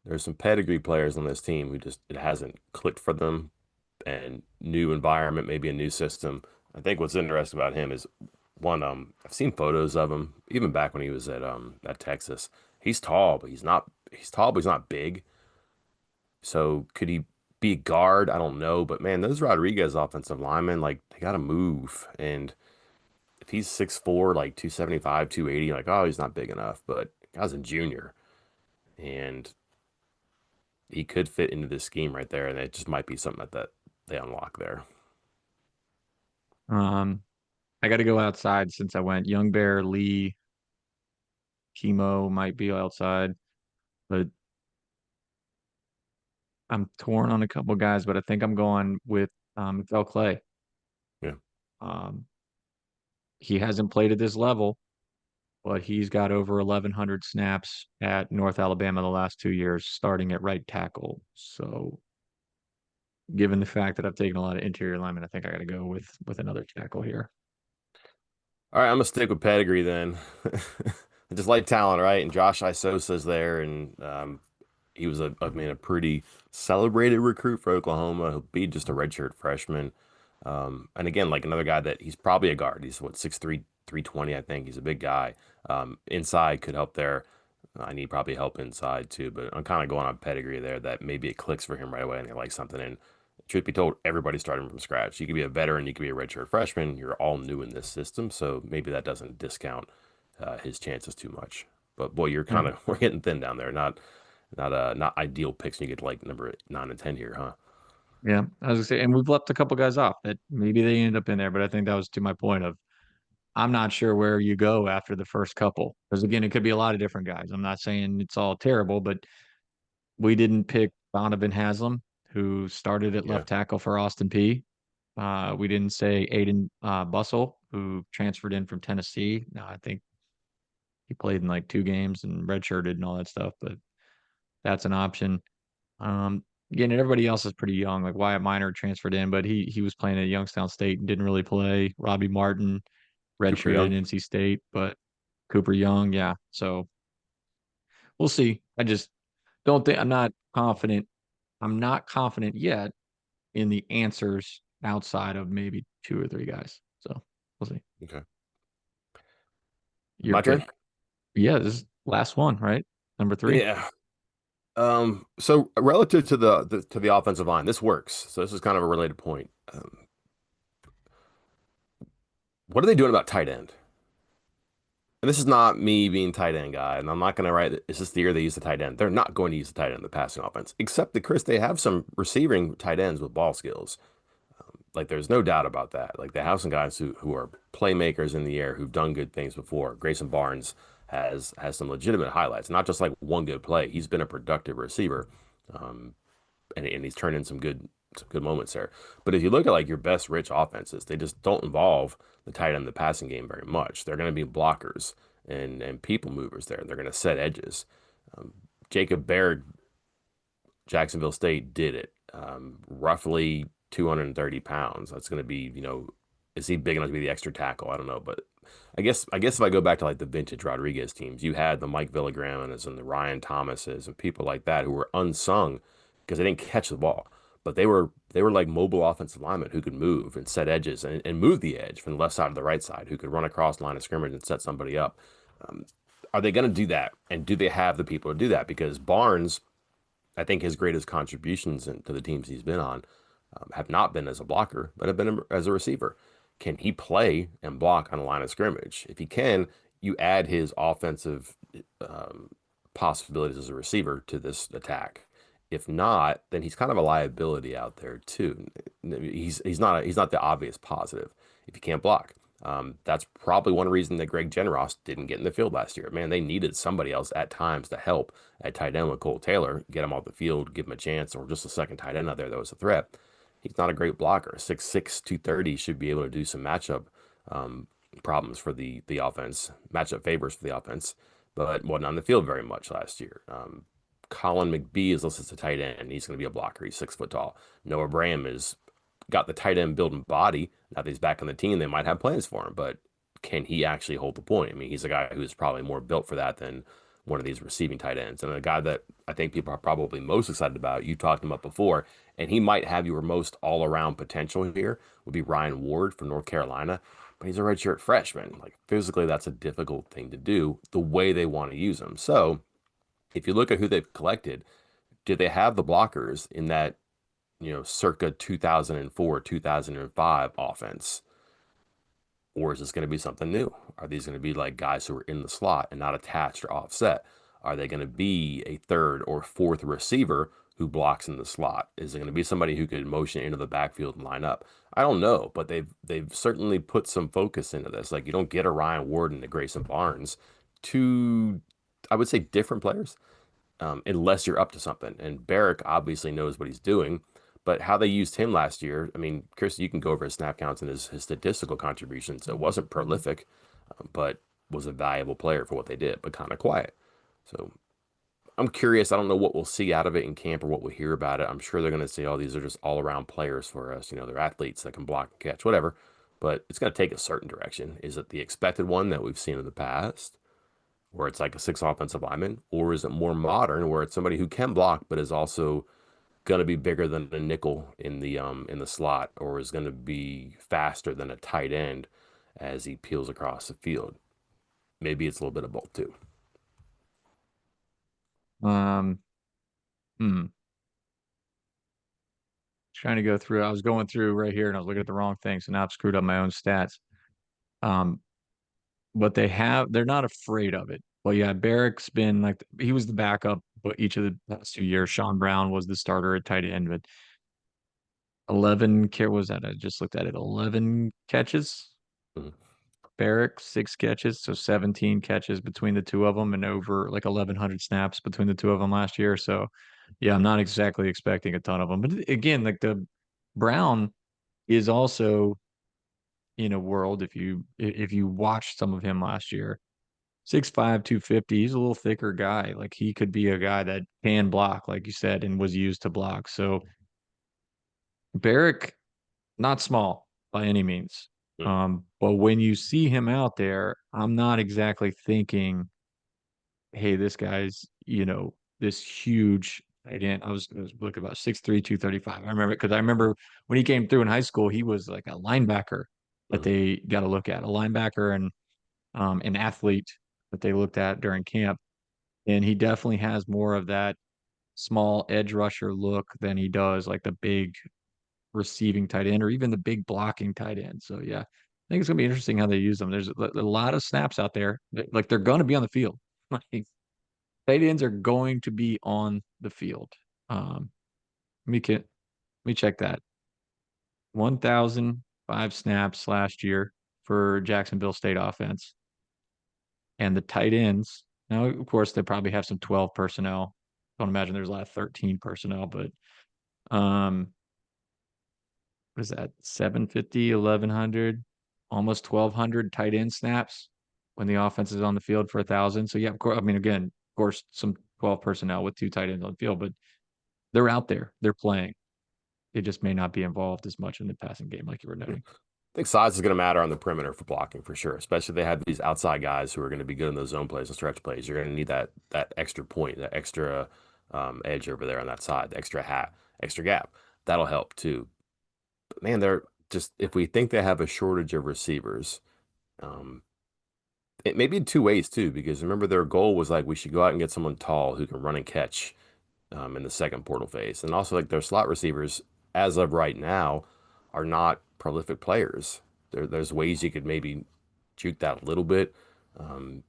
There's some pedigree players on this team who just it hasn't clicked for them, and new environment, maybe a new system. I think what's interesting about him is one, I've seen photos of him even back when he was at Texas. He's tall, but he's tall, but he's not big. So could he be a guard? I don't know, but man, those Rodriguez offensive linemen, like they gotta move. And if he's 6'4", like 275, 280, like, oh, he's not big enough. But guy's a junior and he could fit into this scheme right there, and it just might be something that they unlock there. Um, I got to go outside since I went Young Bear, Lee, Chemo might be outside, but I'm torn on a couple guys, but I think I'm going with Phil Clay. Yeah. Um, he hasn't played at this level, but he's got over 1,100 snaps at North Alabama the last 2 years, starting at right tackle. So, given the fact that I've taken a lot of interior linemen, I think I got to go with another tackle here. All right, I'm gonna stick with pedigree then. I just like talent, right? And Josh Isosa's there, and he was I mean, a pretty celebrated recruit for Oklahoma. He'll be just a redshirt freshman. And again, like another guy that he's probably a guard. He's what 6'3", 320, I think. He's a big guy. Inside could help there. I need probably help inside too, but I'm kind of going on pedigree there that maybe it clicks for him right away and they like something. And truth be told, everybody's starting from scratch. You could be a veteran, you could be a redshirt freshman. You're all new in this system, so maybe that doesn't discount his chances too much. But boy, you're Yeah. kind of we're getting thin down there. Not ideal picks. You get like number 9 and 10 here, huh? Yeah, I was gonna say, and we've left a couple guys off that maybe they end up in there, but I think that was to my point of I'm not sure where you go after the first couple. Because again, it could be a lot of different guys. I'm not saying it's all terrible, but we didn't pick Donovan Haslam, who started at Yeah, left tackle for Austin P. We didn't say Aiden Bussell, who transferred in from Tennessee. No, I think he played in like two games and redshirted and all that stuff, but that's an option. Again, and everybody else is pretty young. Like Wyatt Minor transferred in, but he was playing at Youngstown State and didn't really play. Robbie Martin Cooper redshirted at Young. NC State, but Cooper Young, yeah. So we'll see. I just don't think I'm not confident. I'm not confident yet in the answers outside of maybe two or three guys. So we'll see. Okay, Your my turn. pick? Yeah, this is last one, right? Number three. Yeah. So relative to the offensive line, this works. So this is kind of a related point. What are they doing about tight end? And this is not me being tight end guy, and I'm not going to write, is this the year they use the tight end? They're not going to use the tight end in the passing offense, except that, Chris, they have some receiving tight ends with ball skills. Like, there's no doubt about that. Like, they have some guys who are playmakers in the air who've done good things before. Grayson Barnes has some legitimate highlights, not just like one good play. He's been a productive receiver. Um, and he's turned in some good moments there. But if you look at like your best rich offenses, they just don't involve the tight end in the passing game very much. They're going to be blockers and people movers there. They're going to set edges. Um, Jacob Baird, Jacksonville State did it. Roughly 230 pounds. That's going to be, is he big enough to be the extra tackle? I don't know, but I guess if I go back to like the vintage Rodriguez teams, you had the Mike Villagramanas and the Ryan Thomases and people like that who were unsung because they didn't catch the ball, but they were like mobile offensive linemen who could move and set edges and move the edge from the left side to the right side, who could run across the line of scrimmage and set somebody up. Um, are they going to do that? And do they have the people to do that? Because Barnes, I think his greatest contributions to the teams he's been on have not been as a blocker, but have been as a receiver. Can he play and block on a line of scrimmage? If he can, you add his offensive um, possibilities as a receiver to this attack. If not, then he's kind of a liability out there too. He's not the obvious positive if he can't block. That's probably one reason that Greg Generos didn't get in the field last year. Man, they needed somebody else at times to help at tight end with Cole Taylor, get him off the field, give him a chance, or just a second tight end out there that was a threat. He's not a great blocker. 6'6", 230 should be able to do some matchup um, problems for the offense, matchup favors for the offense, but wasn't on the field very much last year. Colin McBee is listed as a tight end. He's going to be a blocker. He's 6 foot tall. Noah Bram is got the tight end build and body. Now that he's back on the team, they might have plans for him, but can he actually hold the point? I mean, he's a guy who's probably more built for that than one of these receiving tight ends. And a guy that I think people are probably most excited about, you talked him up before, and he might have your most all around potential here, would be Ryan Ward from North Carolina. But he's a redshirt freshman. Like physically, that's a difficult thing to do the way they want to use him. So if you look at who they've collected, do they have the blockers in that, circa 2004, 2005 offense? Or is this going to be something new? Are these going to be like guys who are in the slot and not attached or offset? Are they going to be a third or fourth receiver who blocks in the slot? Is it going to be somebody who could motion into the backfield and line up? I don't know, but they've certainly put some focus into this. Like you don't get a Ryan Ward and a Grayson Barnes, two, I would say different players, unless you're up to something. And Barrick obviously knows what he's doing, but how they used him last year, I mean, Chris, you can go over his snap counts and his statistical contributions. It wasn't prolific, but was a valuable player for what they did, but kind of quiet. So I'm curious. I don't know what we'll see out of it in camp or what we'll hear about it. I'm sure they're going to say, oh, these are just all around players for us. They're athletes that can block and catch, whatever. but it's going to take a certain direction. Is it the expected one that we've seen in the past, where it's like a six offensive lineman, or is it more modern, where it's somebody who can block but is also going to be bigger than a nickel in the slot, or is going to be faster than a tight end as he peels across the field? Maybe it's a little bit of both too. Um, hmm. Trying to go through. I was going through right here and I was looking at the wrong thing, so now I've screwed up my own stats. Um, but they're not afraid of it. Well, yeah, Barrick's been like he was the backup, but each of the past 2 years, Sean Brown was the starter at tight end. But 11 was that? I just looked at it. 11 catches. Mhm. Barrick 6 catches, so 17 catches between the two of them, and over like 1,100 snaps between the two of them last year. So, yeah, I'm not exactly expecting a ton of them. But again, like the Brown is also in a world if you watch some of him last year, 6'5", 250, he's a little thicker guy. Like he could be a guy that can block, like you said, and was used to block. So Barrick, not small by any means. Mhm. But when you see him out there, I'm not exactly thinking, hey, this guy's, this huge tight end. I was looking about 6'3", 235. I remember because I remember when he came through in high school, he was like a linebacker that Mhm. they got to look at, a linebacker and an athlete that they looked at during camp. And he definitely has more of that small edge rusher look than he does like the big receiving tight end or even the big blocking tight end. So yeah, I think it's gonna be interesting how they use them. There's a lot of snaps out there. Like they're going to be on the field. Like tight ends are going to be on the field. Um, let me check that. 1,005 snaps last year for Jacksonville State offense, and the tight ends. Now, of course, they probably have some 12 personnel. Don't imagine there's a lot of 13 personnel, but um, what is that? 750, 1,100, almost 1,200 tight end snaps when the offense is on the field for 1,000. So yeah, of course. I mean, again, of course, some 12 personnel with two tight ends on the field, but they're out there. They're playing. It just may not be involved as much in the passing game, like you were noting. I think size is going to matter on the perimeter for blocking for sure, especially if they have these outside guys who are going to be good in those zone plays and stretch plays. You're going to need that extra point, that extra edge over there on that side, the extra hat, extra gap. That'll help too. But man, they're just if we think they have a shortage of receivers, um, it may be two ways too, because remember their goal was like we should go out and get someone tall who can run and catch in the second portal phase. And also, like their slot receivers, as of right now, are not prolific players. There's ways you could maybe juke that a little bit, um,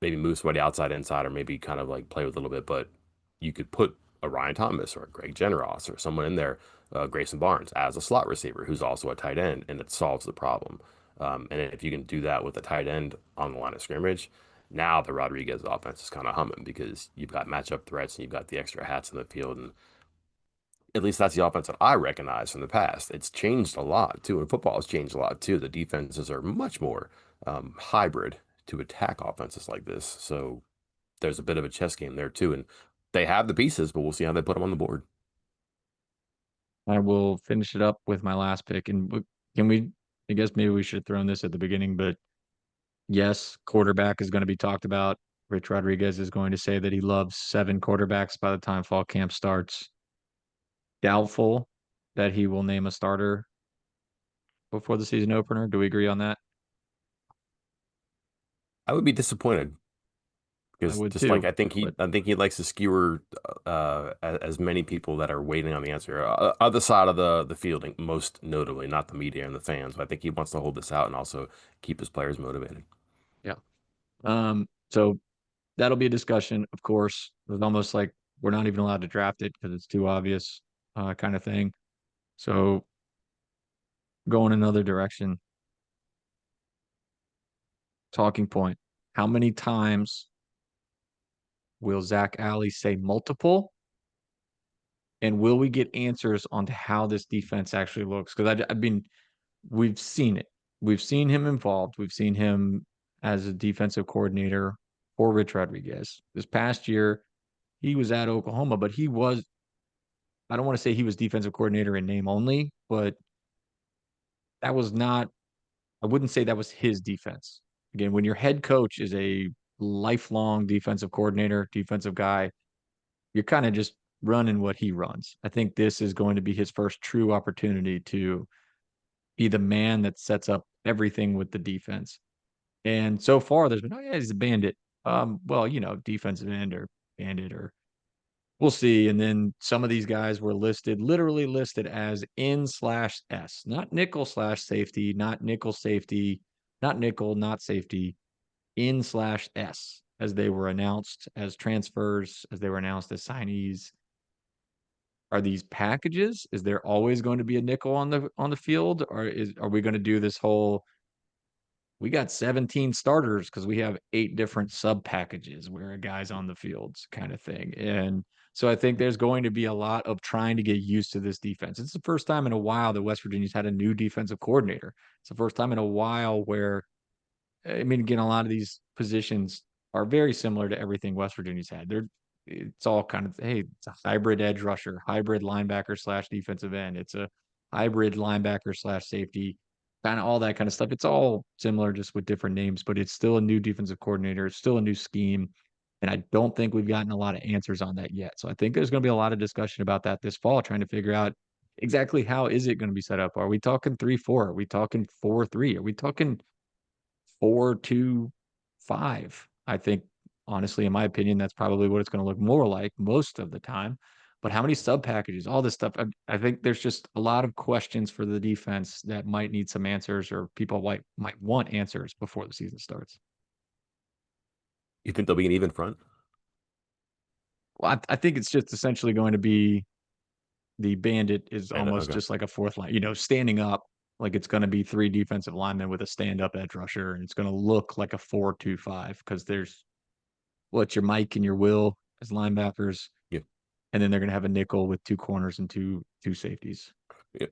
maybe move somebody outside, inside, or maybe kind of like play with a little bit. But you could put a Ryan Thomas or a Greg Generos or someone in there, Grayson Barnes, as a slot receiver who's also a tight end, and it solves the problem. And if you can do that with a tight end on the line of scrimmage, now the Rodriguez offense is kind of humming because you've got matchup threats and you've got the extra hats in the field. And at least that's the offense that I recognize from the past. It's changed a lot too, and football has changed a lot too. The defenses are much more hybrid to attack offenses like this. So there's a bit of a chess game there too. And they have the pieces, but we'll see how they put them on the board. I will finish it up with my last pick. And can we, I guess maybe we should have thrown this at the beginning, but yes, quarterback is going to be talked about. Rich Rodriguez is going to say that he loves 7 quarterbacks by the time fall camp starts. Doubtful that he will name a starter before the season opener. Do we agree on that? I would be disappointed I because would just like too. But I think he likes to skewer as many people that are waiting on the answer. Other side of the fielding, most notably, not the media and the fans. But I think he wants to hold this out and also keep his players motivated. yeah. So that'll be a discussion, of course. It's almost like we're not even allowed to draft it because it's too obvious, kind of thing. So going another direction, talking point. How many times will Zach Alley say multiple? And will we get answers on how this defense actually looks? Because I mean, we've seen it. We've seen him involved. We've seen him as a defensive coordinator for Rich Rodriguez. This past year, he was at Oklahoma, but I don't want to say he was defensive coordinator in name only, but that was not I wouldn't say that was his defense. Again, when your head coach is a lifelong defensive coordinator, defensive guy, you're kind of just running what he runs. I think this is going to be his first true opportunity to be the man that sets up everything with the defense. And so far, there's been, oh yeah, he's a bandit. Well, defensive end or bandit, or we'll see. And then some of these guys were listed, literally listed as in/S, not nickel/safety, not nickel safety, not nickel, not safety, in/S, as they were announced as transfers, as they were announced as signees. Are these packages? Is there always going to be a nickel on the field, or are we going to do this whole, we got 17 starters because we have 8 different sub packages where a guy's on the fields kind of thing? And so I think there's going to be a lot of trying to get used to this defense. It's the first time in a while that West Virginia's had a new defensive coordinator. It's the first time in a while where, I mean, again, a lot of these positions are very similar to everything West Virginia's had. It's all kind of, hey, it's a hybrid edge rusher, hybrid linebacker/defensive end. It's a hybrid linebacker/safety, kind of all that kind of stuff. It's all similar, just with different names, but it's still a new defensive coordinator. It's still a new scheme. And I don't think we've gotten a lot of answers on that yet. So I think there's going to be a lot of discussion about that this fall, trying to figure out exactly how is it going to be set up. Are we talking 3-4? Are we talking 4-3? Are we talking 4-2-5? I think, honestly, in my opinion, that's probably what it's going to look more like most of the time. But how many sub packages, all this stuff, I think there's just a lot of questions for the defense that might need some answers, or people might want answers before the season starts. You think they'll be an even front? Well, I think it's just essentially going to be, the bandit is And almost okay. just like a fourth line, standing up. Like it's going to be 3 defensive linemen with a stand up edge rusher, and it's going to look like a 4-2-5 because there's, well, it's your Mike and your Will as linebackers, Yeah. and then they're going to have a nickel with 2 corners and two safeties.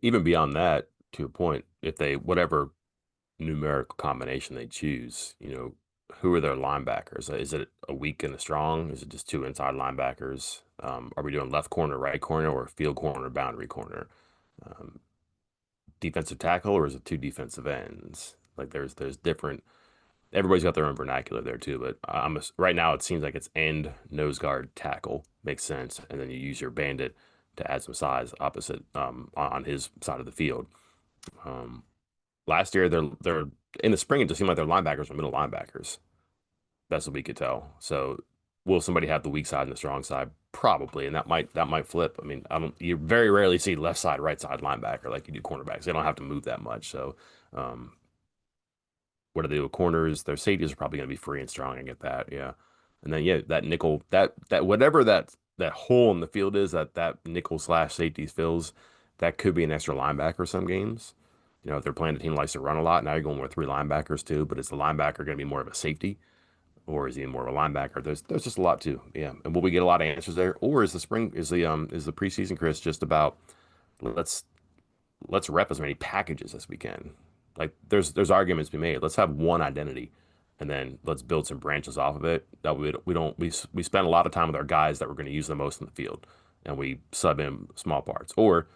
Even beyond that, to a point, if they whatever numerical combination they choose, who are their linebackers? Is it a weak and a strong? Is it just 2 inside linebackers? Are we doing left corner, right corner, or field corner, boundary corner? Um, Defensive tackle, or is it 2 defensive ends? Like there's different. Everybody's got their own vernacular there too, but right now it seems like it's end, nose guard, tackle makes sense, and then you use your bandit to add some size opposite on his side of the field. Um, Last year they're in the spring it just seemed like their linebackers were middle linebackers. That's what we could tell. So will somebody have the weak side and the strong side? Probably, and that might flip. I mean, I don't. You very rarely see left side, right side linebacker like you do cornerbacks. They don't have to move that much. So, um, what do they do with corners? Their safeties are probably going to be free and strong. I get that. Yeah, and then yeah, that nickel, that whatever that hole in the field is that nickel/safety fills, that could be an extra linebacker some games. If they're playing a team that likes to run a lot, now you're going with 3 linebackers too. But is the linebacker going to be more of a safety? Or is he more of a linebacker? There's just a lot too. Yeah. And will we get a lot of answers there? Or is the preseason, Chris, just about let's let's rep as many packages as we can. Like there's arguments to be made. Let's have one identity and then let's build some branches off of it. That we don't we spend a lot of time with our guys that we're going to use the most in the field and we sub in small parts. Or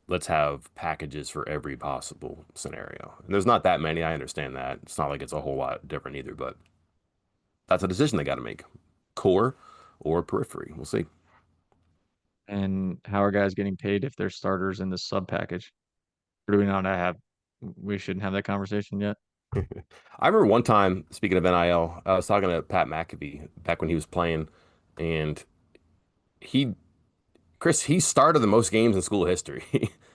let's have packages for every possible scenario. And there's not that many. I understand that. It's not like it's a whole lot different either, but that's a decision they got to make. Core or periphery. We'll see. And how are guys getting paid if they're starters in the sub package? Or do we not have? We shouldn't have that conversation yet. I remember one time, speaking of NIL, I was talking to Pat McAfee back when he was playing, and he, Chris, he started the most games in school history,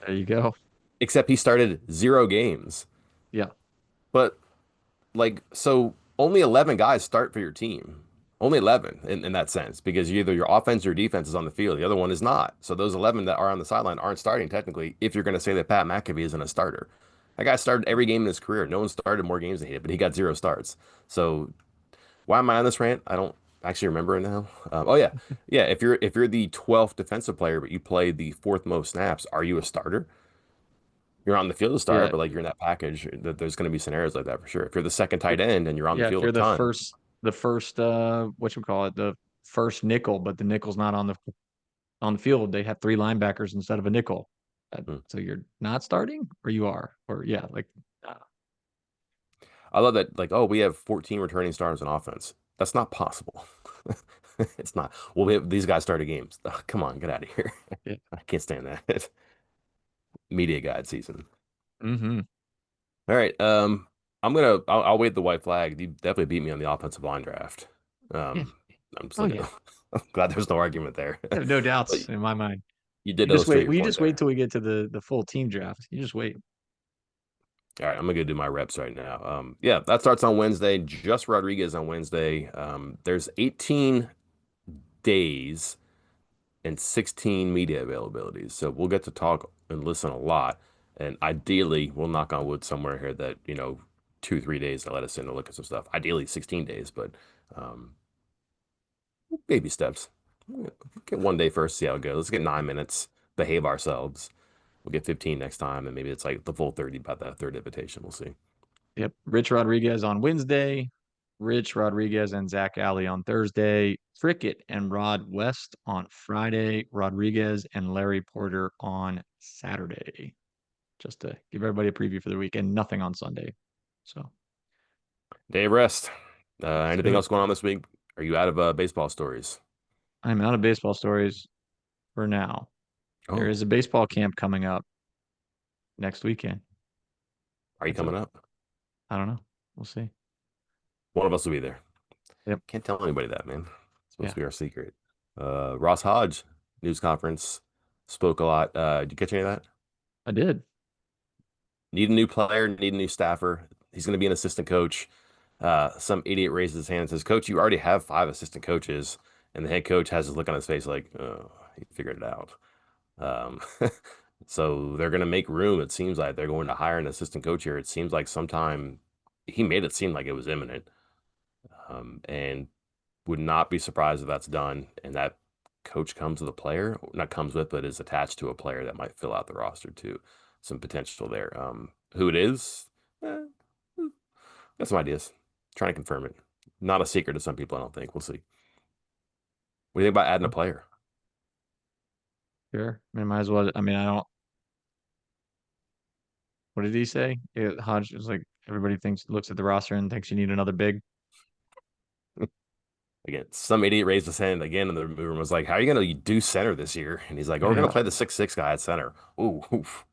There you go. except he started 0 games. Yeah. But like, so only 11 guys start for your team. Only 11 in that sense, because either your offense or your defense is on the field. The other one is not. So those 11 that are on the sideline aren't starting technically, if you're going to say that Pat McAfee isn't a starter. That guy started every game in his career. No one started more games than he did, but he got 0 starts. So why am I on this rant? I don't actually remember it now. Oh yeah, yeah. If you're the 12th defensive player, but you play the 4th most snaps, are you a starter? You're on the field to start, Yeah. but like you're in that package, that there's going to be scenarios like that for sure. If you're the second tight end and you're on the Yeah. If field a you're ton, the first, what you call it, the first nickel, but the nickel's not on the field, they have 3 linebackers instead of a nickel. hmm. So you're not starting, or you are, or yeah, like I love that. Like, oh, we have 14 returning starters on offense. That's not possible. It's not. Well, these guys started games. Ugh, come on, get out of here. Yeah. I can't stand that. Media guide season. Mm-hmm. All right. I'll wait the white flag. You definitely beat me on the offensive line draft. Yeah. Um, I'm just Oh looking. yeah. I'm glad there's no argument there. I have no But doubts in my mind. you did You just illustrate wait. your We point just wait there. till we get to the full team draft. You just wait. All right, I'm gonna go do my reps right now. Yeah, that starts on Wednesday. Just Rodriguez on Wednesday. There's 18 days and 16 media availabilities, so we'll get to talk and listen a lot. And ideally, we'll knock on wood somewhere here that 2, 3 days to let us in to look at some stuff. Ideally, 16 days, but um, baby steps. Get one day first, see how it goes. Let's get 9 minutes, behave ourselves. We'll get 15 next time, and maybe it's like the full 30 by that third invitation. We'll see. Yep. Rich Rodriguez on Wednesday. Rich Rodriguez and Zach Alley on Thursday. Frickett and Rod West on Friday. Rodriguez and Larry Porter on Saturday. Just to give everybody a preview for the week and nothing on Sunday. So Day of rest. let's Anything do it. else going on this week? Are you out of baseball stories? I'm out of baseball stories for now. There Oh, is a baseball camp coming up next weekend. are you Heads up. coming up? I don't know. We'll see. One of us will be there. Yep. Can't tell anybody that, man. It's supposed Yeah, to be our secret. Ross Hodge, news conference, spoke a lot. Did you catch any of that? I did. Need a new player, need a new staffer. He's going to be an assistant coach. Some idiot raises his hand and says, Coach, you already have 5 assistant coaches. And the head coach has this look on his face like, oh, he figured it out. Um, so they're going to make room. It seems like they're going to hire an assistant coach here. It seems like sometime he made it seem like it was imminent. And would not be surprised if that's done and that coach comes with a player, not comes with, but is attached to a player that might fill out the roster too. Some potential there. Who it is, eh, got some ideas. Trying to confirm it. Not a secret to some people, I don't think. We'll see. What do you think about adding a player? Sure. I mean, might as well. I mean, I don't. What did he say? Hodge was like, everybody looks at the roster and thinks you need another big. Again, some idiot raised his hand again in the room was like, "How are you going to do center this year?" And he's like, "Oh, we're going to Yeah. play the 6'6" guy at center." Ooh, oof.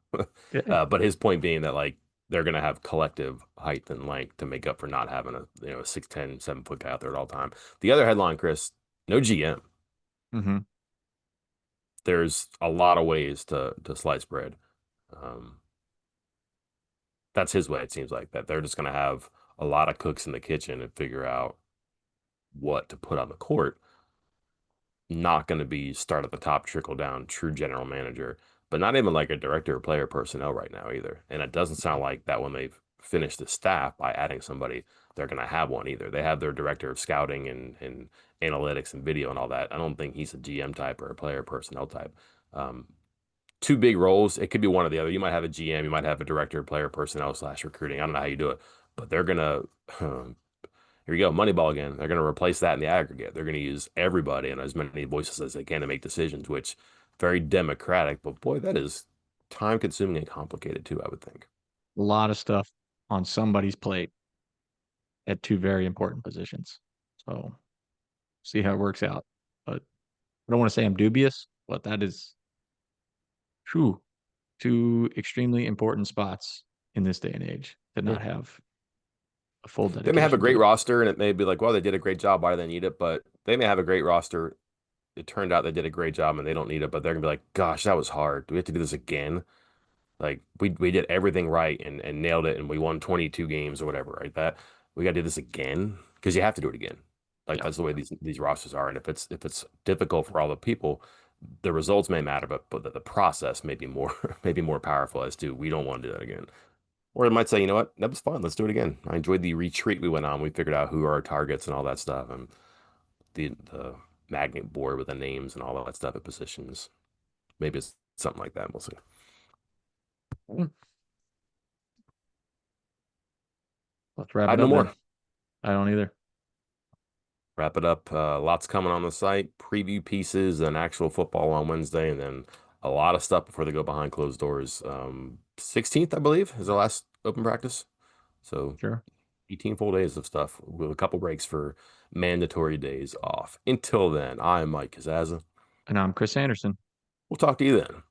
Yeah. But his point being that like they're going to have collective height and length to make up for not having a 6'10", 7 foot guy out there at all time. The other headline, Chris, no GM. Mm-hmm. There's a lot of ways to slice bread. Um, that's his way. It seems like that they're just going to have a lot of cooks in the kitchen and figure out what to put on the court. Not going to be start at the top, trickle down, true general manager, but not even like a director of player personnel right now either. And it doesn't sound like that when they've finished the staff by adding somebody, they're going to have one either. They have their director of scouting and analytics and video and all that. I don't think he's a GM type or a player personnel type. Um, Two big roles. It could be one or the other. You might have a GM, you might have a director of player personnel slash recruiting. I don't know how you do it, but they're gonna here you go, Moneyball again. They're going to replace that in the aggregate. They're going to use everybody and as many voices as they can to make decisions, which very democratic. But boy, that is time consuming and complicated too, I would think. A lot of stuff on somebody's plate at two very important positions. So see how it works out. But I don't want to say I'm dubious, but that is true. Two extremely important spots in this day and age to Yeah. not have a full They may have a dedication great to. roster and it may be like, well, they did a great job. Why do they need it? But they may have a great roster. It turned out they did a great job and they don't need it, but they're going to be like, gosh, that was hard. Do we have to do this again? Like we did everything right and nailed it and we won 22 games or whatever, right? That we got to do this again because you have to do it again. Like Yeah. that's the way these rosters are. And if it's difficult for all the people, the results may matter, but the process may be more maybe more powerful as to we don't want to do that again. Or it might say, you know what, that was fun. Let's do it again. I enjoyed the retreat we went on. We figured out who are our targets and all that stuff, and the magnet board with the names and all that stuff at positions. Maybe it's something like that. We'll see. Mm. Let's wrap I it have no up then. more. I don't either. Wrap it up. Lots coming on the site, preview pieces, and actual football on Wednesday, and then a lot of stuff before they go behind closed doors. 16th, I believe, is the last open practice. So Sure. 18 full days of stuff with a couple breaks for mandatory days off. Until then, I'm Mike Kazaza. And I'm Chris Anderson. We'll talk to you then.